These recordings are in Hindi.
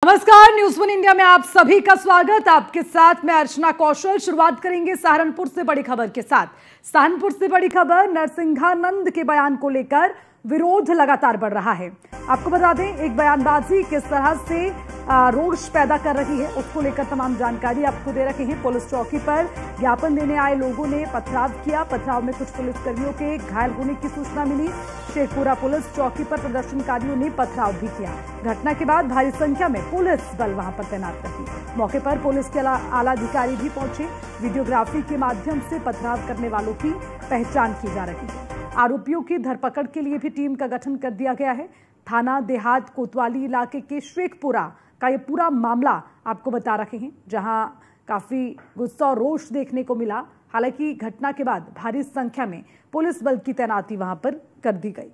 नमस्कार, न्यूज़ वन इंडिया में आप सभी का स्वागत। आपके साथ मैं अर्चना कौशल। शुरुआत करेंगे सहारनपुर से बड़ी खबर के साथ। सहारनपुर से बड़ी खबर, नरसिंहानंद के बयान को लेकर विरोध लगातार बढ़ रहा है। आपको बता दें, एक बयानबाजी किस तरह से रोष पैदा कर रही है, उसको लेकर तमाम जानकारी आपको दे रखे हैं। पुलिस चौकी पर ज्ञापन देने आए लोगों ने पथराव किया। पथराव में कुछ पुलिसकर्मियों के घायल होने की सूचना मिली। शेखपुरा पुलिस चौकी पर प्रदर्शनकारियों ने पथराव भी किया। घटना के बाद भारी संख्या में पुलिस बल वहां पर तैनात रही। मौके पर पुलिस के आला अधिकारी भी पहुंचे। वीडियोग्राफी के माध्यम से पथराव करने वालों की पहचान की जा रही है। आरोपियों की धरपकड़ के लिए भी टीम का गठन कर दिया गया है। थाना देहात कोतवाली इलाके के शेखपुरा का ये पूरा मामला आपको बता रहे हैं, जहां काफी गुस्सा और रोष देखने को मिला। हालांकि घटना के बाद भारी संख्या में पुलिस बल की तैनाती वहां पर कर दी गई।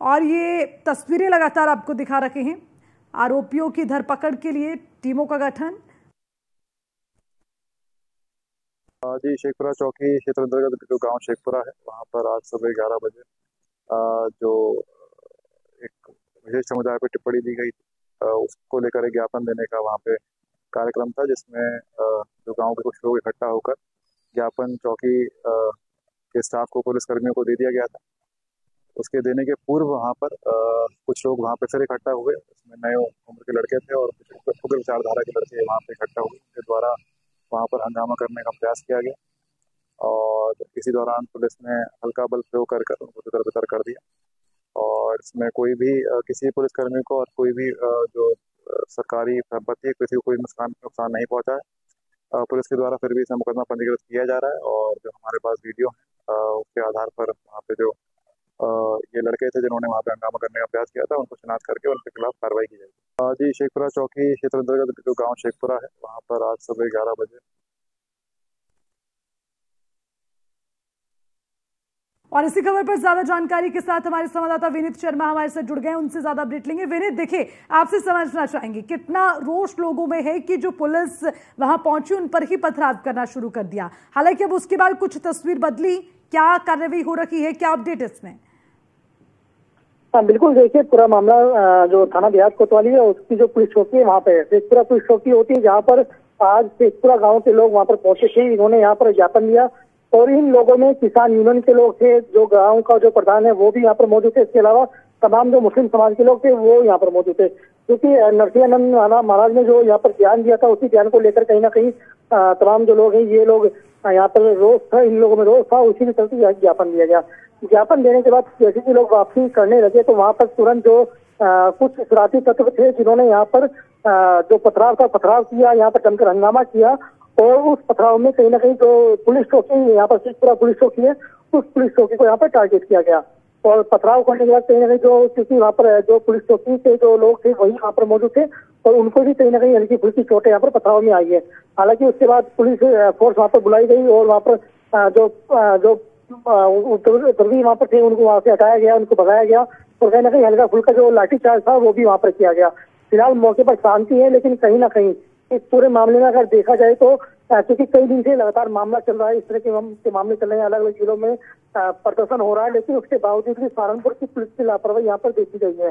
और ये तस्वीरें लगातार आपको दिखा रहे हैं। आरोपियों की धरपकड़ के लिए टीमों का गठन। जी, शेखपुरा चौकी क्षेत्र अंतर्गत जो गांव शेखपुरा है, वहां पर आज सुबह 11 बजे जो एक विशेष समुदाय पर टिप्पणी दी गई थी, उसको लेकर एक ज्ञापन देने का वहां पे कार्यक्रम था, जिसमें जो गांव के कुछ लोग इकट्ठा होकर ज्ञापन चौकी के स्टाफ को, पुलिसकर्मियों को दे दिया गया था। उसके देने के पूर्व वहां पर कुछ लोग वहां पे फिर इकट्ठा हुए। उसमें नए उम्र के लड़के थे और कुछ उग्र विचारधारा के लड़के वहां पे इकट्ठा हुए। उनके द्वारा वहां पर हंगामा करने का प्रयास किया गया और इसी दौरान पुलिस ने हल्का बल प्रयोग कर उनको तितर-बितर कर दिया। और इसमें कोई भी किसी पुलिसकर्मी को और कोई भी जो सरकारी संपत्ति है, किसी को कोई नुकसान नहीं पहुंचा है। पुलिस के द्वारा फिर भी इसमें मुकदमा पंजीकृत किया जा रहा है और जो हमारे पास वीडियो है उसके आधार पर वहाँ पे जो ये लड़के थे जिन्होंने वहाँ पे हंगामा करने का प्रयास किया था, उनको शिनाख्त करके उनके खिलाफ कार्रवाई की जाएगी। जी, शेखपुरा चौकी क्षेत्र अंतर्गत जो गांव शेखपुरा है, वहाँ पर आज सुबह 11 बजे। और इसी खबर पर ज्यादा जानकारी के साथ हमारे संवाददाता विनीत शर्मा हमारे साथ जुड़ गए, उनसे ज्यादा अपडेट लेंगे। विनीत, देखिए, आपसे समझना चाहेंगे कितना रोष लोगों में है कि जो पुलिस वहां पहुंची उन पर ही पथराव करना शुरू कर दिया। हालांकि अब उसके बाद कुछ तस्वीर बदली, क्या कार्रवाई हो रही है, क्या अपडेट इसमें? हाँ, बिल्कुल। देखिए, पूरा मामला जो थाना देहात कोतवाली है, उसकी जो पुलिस चौकी है वहाँ पे शेखपुरा पुलिस चौकी होती है, जहाँ पर आज शेखपुरा गांव के लोग वहाँ पर पहुंचे थे। इन्होंने यहाँ पर ज्ञापन दिया और इन लोगों में किसान यूनियन के लोग थे, जो गांव का जो प्रधान है वो भी यहाँ पर मौजूद थे। इसके अलावा तमाम जो मुस्लिम समाज के लोग थे वो यहाँ पर मौजूद थे, क्योंकि नरसिंहानंद महाराज ने जो यहाँ पर बयान दिया था, उसी बयान को लेकर कहीं ना कहीं तमाम जो लोग हैं, ये लोग यहाँ पर रोष था, इन लोगों में रोष था, उसी के चलते ज्ञापन दिया गया। ज्ञापन देने के बाद जैसे कि लोग वापसी करने लगे तो वहां पर तुरंत जो कुछ शरारती तत्व थे, जिन्होंने यहाँ पर जो पथराव किया, यहाँ पर जमकर हंगामा किया। और उस पथराव में कहीं ना कहीं जो पुलिस चौकी यहाँ पर शेखपुरा पुलिस चौकी है, उस पुलिस चौकी को यहाँ पर टारगेट किया गया। और पथराव करने के बाद कहीं ना कहीं जो, क्योंकि वहाँ पर जो पुलिस चौकी के जो लोग थे वही वहाँ पर मौजूद थे और उनको भी कहीं ना कहीं हल्की फुल्की चोटें यहाँ पर पथराव में आई है। हालांकि उसके बाद पुलिस फोर्स वहाँ पर बुलाई गई और वहाँ पर जो उत्तरवी वहाँ पर थे उनको वहाँ से हटाया गया, उनको भगाया गया और कहीं ना कहीं हल्का फुल्का जो लाठीचार्ज था वो भी वहाँ पर किया गया। फिलहाल मौके पर शांति है, लेकिन कहीं ना कहीं इस पूरे मामले में अगर देखा जाए तो क्योंकि कई दिन से लगातार मामला चल रहा है, इस तरह के मामले चल रहे हैं, अलग अलग जिलों में प्रदर्शन हो रहा है, लेकिन उसके बावजूद भी सहारनपुर की पुलिस की लापरवाही यहाँ पर देखी गई है।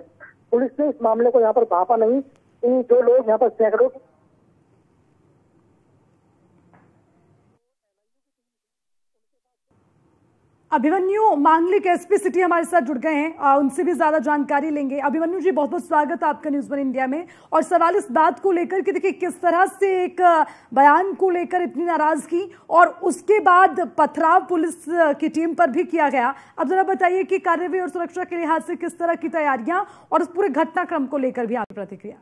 पुलिस ने इस मामले को यहाँ पर भांपा नहीं कि जो लोग यहाँ पर सैकड़ों अभिमन्यु मांगलिक एसपी सिटी हमारे साथ जुड़ गए हैं, उनसे भी ज्यादा जानकारी लेंगे। अभिमन्यु जी, बहुत बहुत स्वागत है आपका न्यूज़ वन इंडिया में। और सवाल इस बात को लेकर कि देखिए, किस तरह से एक बयान को लेकर इतनी नाराजगी और उसके बाद पथराव पुलिस की टीम पर भी किया गया। अब जरा बताइए कि कार्यवाही और सुरक्षा के लिहाज से किस तरह की तैयारियां और उस पूरे घटनाक्रम को लेकर भी आपकी प्रतिक्रिया।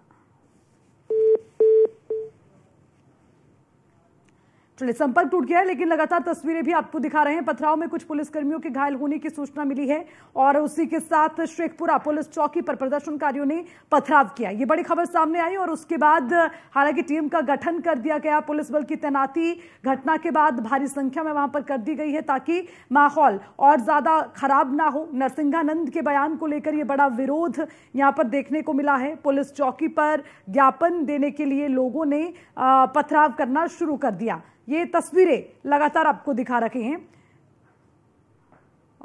चलिए, संपर्क टूट गया है, लेकिन लगातार तस्वीरें भी आपको दिखा रहे हैं। पथराव में कुछ पुलिसकर्मियों के घायल होने की सूचना मिली है और उसी के साथ शेखपुरा पुलिस चौकी पर प्रदर्शनकारियों ने पथराव किया। ये बड़ी खबर सामने आई और उसके बाद हालांकि टीम का गठन कर दिया गया। पुलिस बल की तैनाती घटना के बाद भारी संख्या में वहां पर कर दी गई है, ताकि माहौल और ज्यादा खराब ना हो। नरसिंहानंद के बयान को लेकर यह बड़ा विरोध यहां पर देखने को मिला है। पुलिस चौकी पर ज्ञापन देने के लिए लोगों ने पथराव करना शुरू कर दिया। ये तस्वीरें लगातार आपको दिखा रहे हैं।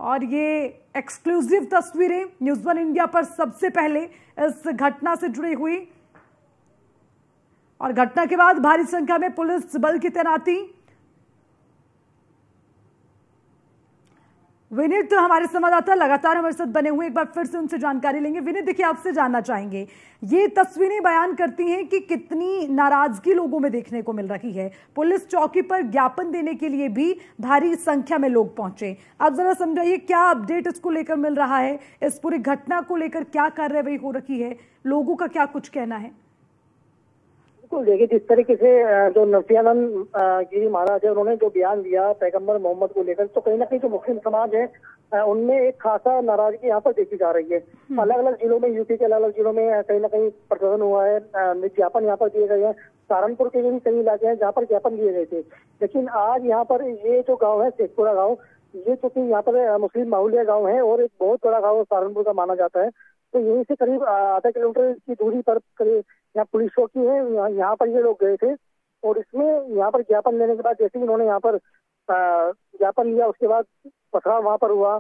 और ये एक्सक्लूसिव तस्वीरें न्यूज़ वन इंडिया पर सबसे पहले इस घटना से जुड़ी हुई, और घटना के बाद भारी संख्या में पुलिस बल की तैनाती। विनीत हमारे संवाददाता लगातार हमारे साथ बने हुए, एक बार फिर से उनसे जानकारी लेंगे। विनीत, देखिए आपसे जानना चाहेंगे, ये तस्वीरें बयान करती हैं कि कितनी नाराजगी लोगों में देखने को मिल रही है। पुलिस चौकी पर ज्ञापन देने के लिए भी भारी संख्या में लोग पहुंचे। आप जरा समझाइए क्या अपडेट इसको लेकर मिल रहा है, इस पूरी घटना को लेकर क्या कार्रवाई हो रही है, लोगों का क्या कुछ कहना है? बिल्कुल, देखिए जिस तरीके से जो नरसिंहानंद गिरी महाराज है उन्होंने जो बयान दिया पैगंबर मोहम्मद को लेकर, तो कहीं ना कहीं जो मुस्लिम समाज है उनमें एक खासा नाराजगी यहाँ पर देखी जा रही है। अलग अलग जिलों में, यूपी के अलग अलग जिलों में कहीं ना कहीं प्रदर्शन हुआ है, ज्ञापन यहाँ पर दिए गए हैं। सहारनपुर के भी कई इलाके हैं जहाँ पर ज्ञापन दिए गए थे, लेकिन आज यहाँ पर ये जो गाँव है शेखपुरा गाँव, ये चूंकि यहाँ पर मुस्लिम माहौलिया गाँव है और एक बहुत बड़ा गाँव सहारनपुर का माना जाता है, तो यहीं से करीब आधा किलोमीटर की दूरी पर करीब यहाँ पुलिस चौकी है, यहाँ पर ये लोग गए थे। और इसमें यहाँ पर ज्ञापन देने के बाद जैसे ही इन्होंने यहाँ पर ज्ञापन लिया, उसके बाद पथराव वहाँ पर हुआ।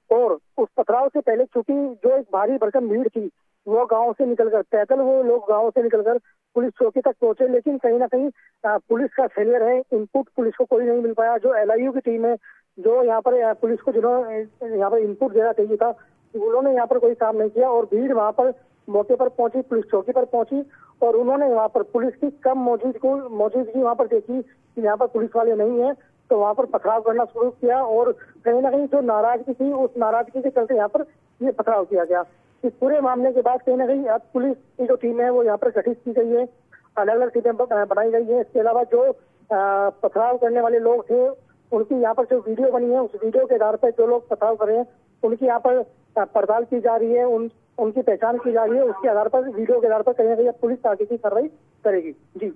और उस पथराव से पहले चूंकि जो एक भारी भरकम भीड़ थी वो गांव से निकलकर पैदल, वो लोग गांव से निकलकर पुलिस चौकी तक पहुंचे, लेकिन कहीं ना कहीं पुलिस का फेलियर है, इनपुट पुलिस को कोई नहीं मिल पाया। जो LIU की टीम है जो यहाँ पर पुलिस को जिन्होंने यहाँ पर इनपुट देना चाहिए था, उन्होंने यहाँ पर कोई काम नहीं किया। और भीड़ वहाँ पर मौके पर पहुंची, पुलिस चौकी पर पहुंची, और उन्होंने वहाँ पर पुलिस की कम मौजूदगी वहाँ पर देखी कि यहाँ पर पुलिस वाले नहीं है, तो वहाँ पर पथराव करना शुरू किया। और कहीं ना कहीं जो नाराजगी थी उस नाराजगी के चलते यहाँ पर ये पथराव किया गया। इस पूरे मामले के बाद कहीं ना कहीं अब पुलिस की जो टीम है वो यहाँ पर गठित की गई है, अलग अलग टीमें बनाई गई है। इसके अलावा जो पथराव करने वाले लोग थे उनकी यहाँ पर जो वीडियो बनी है, उस वीडियो के आधार पर जो लोग पथराव कर रहे हैं उनकी यहाँ पर पड़ताल की जा रही है, उनकी पहचान की जा रही है। उसके आधार पर, वीडियो के आधार पर कहीं ना कहीं पुलिस आगे की कार्रवाई करेगी। जी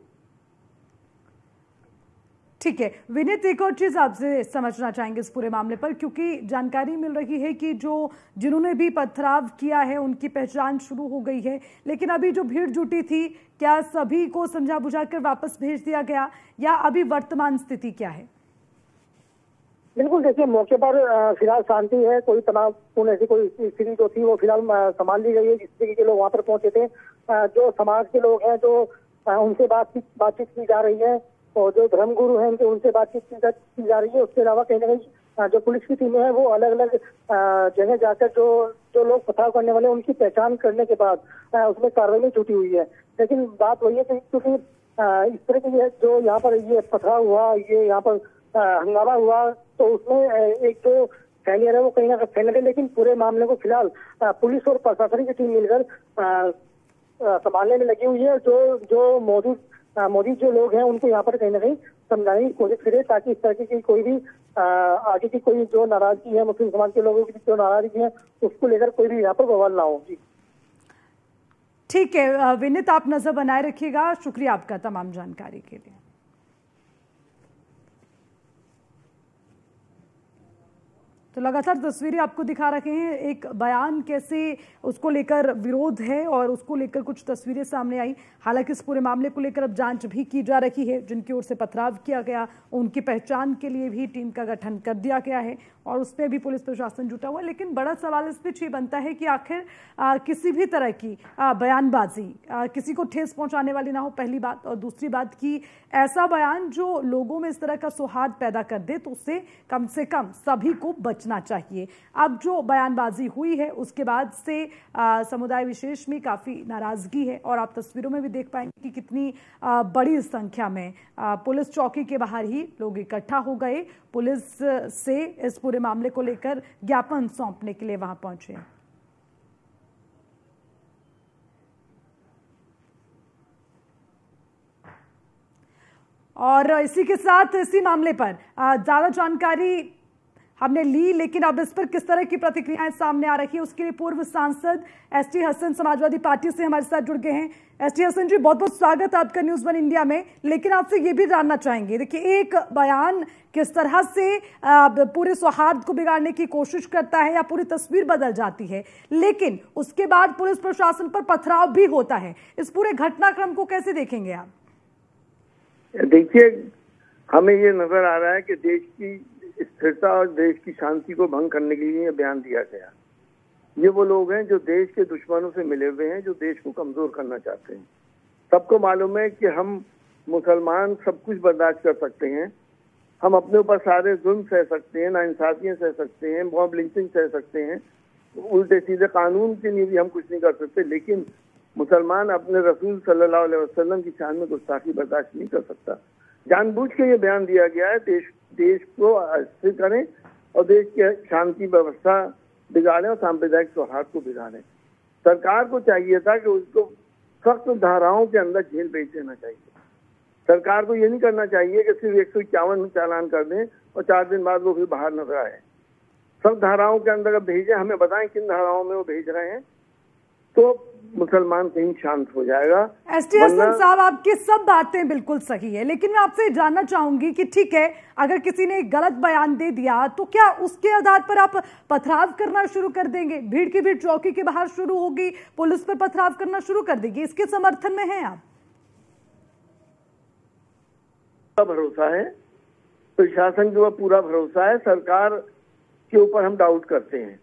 ठीक है विनीत, एक और चीज आपसे समझना चाहेंगे इस पूरे मामले पर, क्योंकि जानकारी मिल रही है कि जिन्होंने भी पथराव किया है उनकी पहचान शुरू हो गई है, लेकिन अभी जो भीड़ जुटी थी क्या सभी को समझा बुझाकर वापस भेज दिया गया, या अभी वर्तमान स्थिति क्या है? बिल्कुल, देखिए मौके पर फिलहाल शांति है, कोई तनावपूर्ण ऐसी कोई स्थिति जो थी वो फिलहाल संभाल ली गई है। जिस तरीके के लोग वहाँ पर पहुंचे थे, जो समाज के लोग हैं जो उनसे बातचीत की जा रही है, और जो धर्मगुरु हैं उनसे बातचीत की जा रही है। उसके अलावा कहीं ना कहीं जो पुलिस की टीमें हैं वो अलग अलग जगह जाकर जो लोग पथराव करने वाले उनकी पहचान करने के बाद उसमें कार्रवाई में जुटी हुई है। लेकिन बात वही है कि क्योंकि इस तरह की जो यहाँ पर ये पथराव हुआ, ये यहाँ पर हंगामा हुआ, तो उसमें एक जो फेलियर है वो कहीं ना कहीं फेलियर है। लेकिन पूरे मामले को फिलहाल पुलिस और प्रशासन की टीम मिलकर संभालने में लगी हुई है। जो मौजूद जो लोग हैं उनको यहाँ पर कहीं ना कहीं समझाने की कोशिश करें, ताकि इस तरह की कोई भी आगे की कोई जो नाराजगी है, मुस्लिम समाज के लोगों की जो नाराजगी है, उसको लेकर कोई भी यहाँ पर बवाल ना हो। जी ठीक है विनीत, आप नजर बनाए रखिएगा। शुक्रिया आपका तमाम जानकारी के लिए। तो लगातार तस्वीरें आपको दिखा रहे हैं, एक बयान कैसे उसको लेकर विरोध है और उसको लेकर कुछ तस्वीरें सामने आई। हालांकि इस पूरे मामले को लेकर अब जांच भी की जा रही है। जिनकी ओर से पथराव किया गया उनकी पहचान के लिए भी टीम का गठन कर दिया गया है और उसमें भी पुलिस प्रशासन जुटा हुआ है। लेकिन बड़ा सवाल इस बीच ये बनता है कि आखिर किसी भी तरह की बयानबाजी किसी को ठेस पहुंचाने वाली ना हो, पहली बात। और दूसरी बात कि ऐसा बयान जो लोगों में इस तरह का सौहार्द पैदा कर दे, तो उससे कम से कम सभी को बचना चाहिए। अब जो बयानबाजी हुई है उसके बाद से समुदाय विशेष में काफी नाराजगी है और आप तस्वीरों में भी देख पाएंगे कि कितनी बड़ी संख्या में पुलिस चौकी के बाहर ही लोग इकट्ठा हो गए, पुलिस से इस पूरे मामले को लेकर ज्ञापन सौंपने के लिए वहां पहुंचे। और इसी के साथ इसी मामले पर ज्यादा जानकारी हमने ली, लेकिन अब इस पर किस तरह की प्रतिक्रियाएं सामने आ रही है उसके लिए पूर्व सांसद ST हसन समाजवादी पार्टी से हमारे साथ जुड़ गए हैं। ST हसन जी, बहुत बहुत स्वागत है आपका न्यूज़ वन इंडिया में। लेकिन आपसे ये भी जानना चाहेंगे, देखिए एक बयान किस तरह से पूरे सौहार्द को बिगाड़ने की कोशिश करता है या पूरी तस्वीर बदल जाती है, लेकिन उसके बाद पुलिस प्रशासन पर पथराव भी होता है। इस पूरे घटनाक्रम को कैसे देखेंगे आप? देखिए, हमें ये नजर आ रहा है कि देश की स्थिरता और देश की शांति को भंग करने के लिए बयान दिया गया। ये वो लोग हैं जो देश के दुश्मनों से मिले हुए हैं, जो देश को कमजोर करना चाहते हैं। सबको मालूम है कि हम मुसलमान सब कुछ बर्दाश्त कर सकते हैं, हम अपने ऊपर सारे जुल्म सह सकते हैं, नाइंसाफियां सह सकते हैं, मॉब लिंचिंग सह सकते हैं, उल्टे सीधे कानून के लिए भी हम कुछ नहीं कर सकते, लेकिन मुसलमान अपने रसूल सल्लल्लाहु अलैहि वसल्लम की शान में गुस्ताखी बर्दाश्त नहीं कर सकता। जानबूझ के ये बयान दिया गया है देश को अस्थिर करें और देश की शांति व्यवस्था बिगाड़ें और सांप्रदायिक सौहार्द को बिगाड़ें। सरकार को चाहिए था कि उसको सख्त धाराओं के अंदर जेल भेज देना चाहिए। सरकार को ये नहीं करना चाहिए कि सिर्फ 151 चालान कर दें और 4 दिन बाद वो फिर बाहर न आए। सब धाराओं के अंदर भेजें, हमें बताएं किन धाराओं में वो भेज रहे हैं, तो मुसलमान कहीं शांत हो जाएगा। एसटी हसन साहब, आपकी सब बातें बिल्कुल सही है, लेकिन मैं आपसे जानना चाहूंगी कि ठीक है, अगर किसी ने एक गलत बयान दे दिया तो क्या उसके आधार पर आप पथराव करना शुरू कर देंगे? भीड़ की भीड़ चौकी के बाहर शुरू होगी, पुलिस पर पथराव करना शुरू कर देगी, इसके समर्थन में हैं आप? भरोसा है, प्रशासन के ऊपर पूरा भरोसा है, सरकार के ऊपर हम डाउट करते हैं,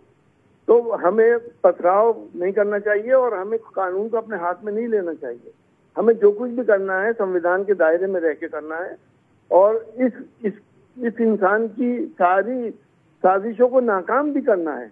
तो हमें पथराव नहीं करना चाहिए और हमें कानून को अपने हाथ में नहीं लेना चाहिए। हमें जो कुछ भी करना है संविधान के दायरे में रह के करना है और इस इंसान की सारी साजिशों को नाकाम भी करना है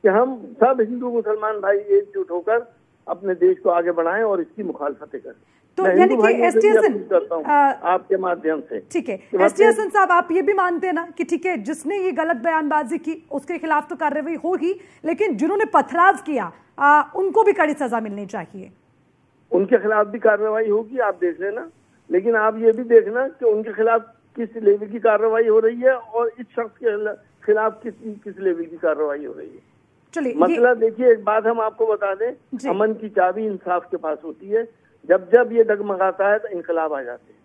कि हम सब हिंदू मुसलमान भाई एकजुट होकर अपने देश को आगे बढ़ाएं और इसकी मुखालफतें करें। तो यानी कि एसटी हसन करता हूं आपके माध्यम से, ठीक है एसटी हसन साहब, आप ये भी मानते हैं ना कि ठीक है, जिसने ये गलत बयानबाजी की उसके खिलाफ तो कार्रवाई होगी, लेकिन जिन्होंने पथराव किया उनको भी कड़ी सजा मिलनी चाहिए? उनके खिलाफ भी कार्रवाई होगी, आप देख लेना, लेकिन आप ये भी देखना कि उनके खिलाफ किस लेवल की कार्रवाई हो रही है और इस शख्स के खिलाफ किस लेवल की कार्रवाई हो रही है। चलिए, मतलब देखिए, एक बात हम आपको बता दें, अमन की चाबी इंसाफ के पास होती है। जब ये डगमगाता है तो इनकलाब आ जाते हैं।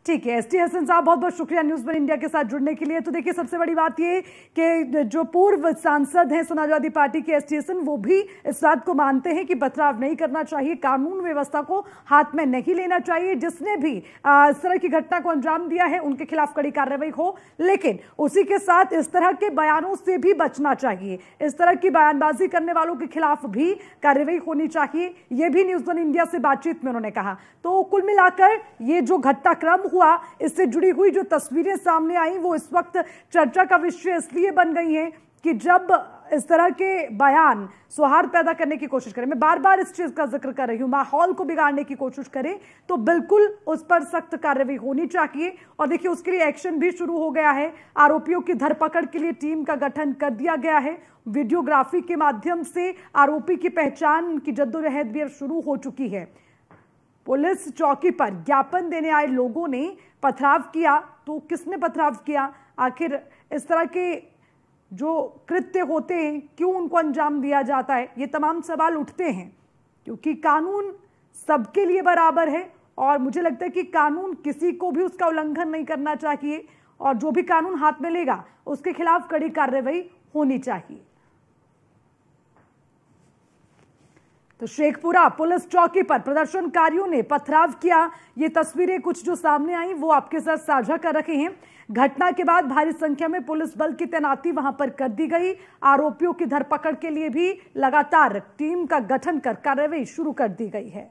ठीक है, एसटी हसन साहब, बहुत बहुत शुक्रिया न्यूज़ 1 इंडिया के साथ जुड़ने के लिए। तो देखिए, सबसे बड़ी बात ये कि जो पूर्व सांसद हैं समाजवादी पार्टी के एसटी हसन, वो भी इस बात को मानते हैं कि पथराव नहीं करना चाहिए, कानून व्यवस्था को हाथ में नहीं लेना चाहिए। जिसने भी इस तरह की घटना को अंजाम दिया है उनके खिलाफ कड़ी कार्रवाई हो, लेकिन उसी के साथ इस तरह के बयानों से भी बचना चाहिए, इस तरह की बयानबाजी करने वालों के खिलाफ भी कार्रवाई होनी चाहिए। ये भी न्यूज़ 1 इंडिया से बातचीत में उन्होंने कहा। तो कुल मिलाकर ये जो घटनाक्रम हुआ, इससे जुड़ी हुई जो तस्वीरें सामने आई, वो इस वक्त चर्चा का विषय इसलिए बन गई हैं कि जब इस तरह के बयान सौहार्द पैदा करने की कोशिश करें, मैं बार बार इस चीज का जिक्र कर रही हूं, माहौल को बिगाड़ने की कोशिश करें, तो बिल्कुल उस पर सख्त कार्रवाई होनी चाहिए। और देखिए, उसके लिए एक्शन भी शुरू हो गया है। आरोपियों की धरपकड़ के लिए टीम का गठन कर दिया गया है। वीडियोग्राफी के माध्यम से आरोपी की पहचान की जद्दोजहद भी अब शुरू हो चुकी है। पुलिस चौकी पर ज्ञापन देने आए लोगों ने पथराव किया, तो किसने पथराव किया? आखिर इस तरह के जो कृत्य होते हैं क्यों उनको अंजाम दिया जाता है, ये तमाम सवाल उठते हैं, क्योंकि कानून सबके लिए बराबर है और मुझे लगता है कि कानून किसी को भी उसका उल्लंघन नहीं करना चाहिए और जो भी कानून हाथ में लेगा उसके खिलाफ कड़ी कार्रवाई होनी चाहिए। तो शेखपुरा पुलिस चौकी पर प्रदर्शनकारियों ने पथराव किया। ये तस्वीरें कुछ जो सामने आई वो आपके साथ साझा कर रखे हैं। घटना के बाद भारी संख्या में पुलिस बल की तैनाती वहां पर कर दी गई। आरोपियों की धरपकड़ के लिए भी लगातार टीम का गठन कर कार्रवाई शुरू कर दी गई है।